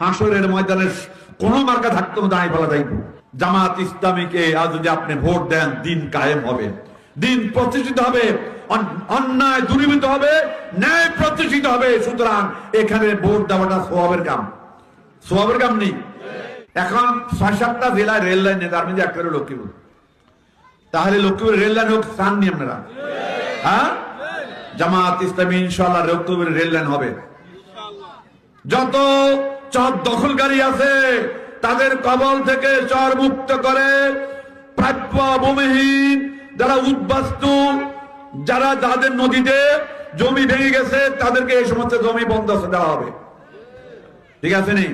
হাসরের ময়দানে কোন মার্কা থাকতো দাঁড়িয়ে পাল্লা যাইব। জামাত ইসলামীকে আজ যদি আপনি ভোট দেন, দিন কায়েম হবে, দিন প্রতিষ্ঠিত হবে, অন্যায় দূরীভূত হবে, ন্যায় প্রতিষ্ঠিত হবে। সুতরাং এখানে ভোট দেওয়াটা সওয়াবের কাম, সওয়াবের কাম নেই। এখন ৬-৭টা জেলায় রেল লাইন নেই, তার মধ্যে একটা হলো লক্ষ্মীপুর। তাহলে লক্ষ্মীপুর রেল লাইন হোক, চাননি আপনারা? হ্যাঁ, জামাত ইসলামী ইনশাআল্লাহ লক্ষ্মীপুর রেল লাইন হবে। যত চর দখলকারী আছে তাদের কবল থেকে চর মুক্ত করে প্রাপ্য ভূমিহীন যারা উদ্বাস্তু, যারা যাদের নদীতে জমি ভেঙে গেছে তাদেরকে এই সমস্ত জমি বন্দোবস্ত দেওয়া হবে। ঠিক আছে নি?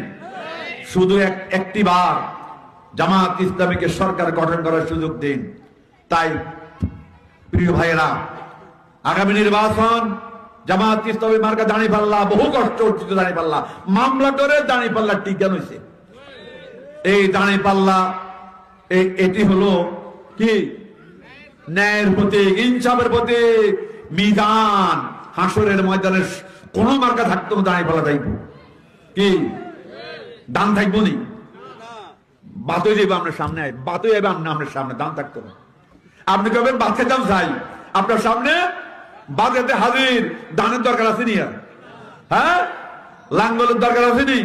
শুধু একটি বার জামাত ইসলামীকে সরকার গঠন করার সুযোগ দিন। তাই প্রিয় ভাইয়েরা, আগামী নির্বাচন জামাত ইসলামী মার্কা দাঁড়িপাল্লা, বহু কষ্ট অর্জিত দাঁড়িপাল্লা, মামলা করে দাঁড়িপাল্লা টিকা হয়েছে। এই দাঁড়িপাল্লা এটি হলো কি? ন্যায়ের প্রতীক, ইনসাফের প্রতীক, মিজান। হাসরের ময়দানে কোন মার্কা থাকতো দাঁড়িপাল্লা যাইব কি? দান থাকবো নি? বাতই যাইব আপনার সামনে, বাতই যাইব আপনার সামনে, দান থাকতো না। আপনি কবেন বাদ খেতাম চাই, আপনার সামনে বাজাতে হাজির। দানের দরকার আছে নি? হ্যাঁ, লাঙ্গলের দরকার আছে নি?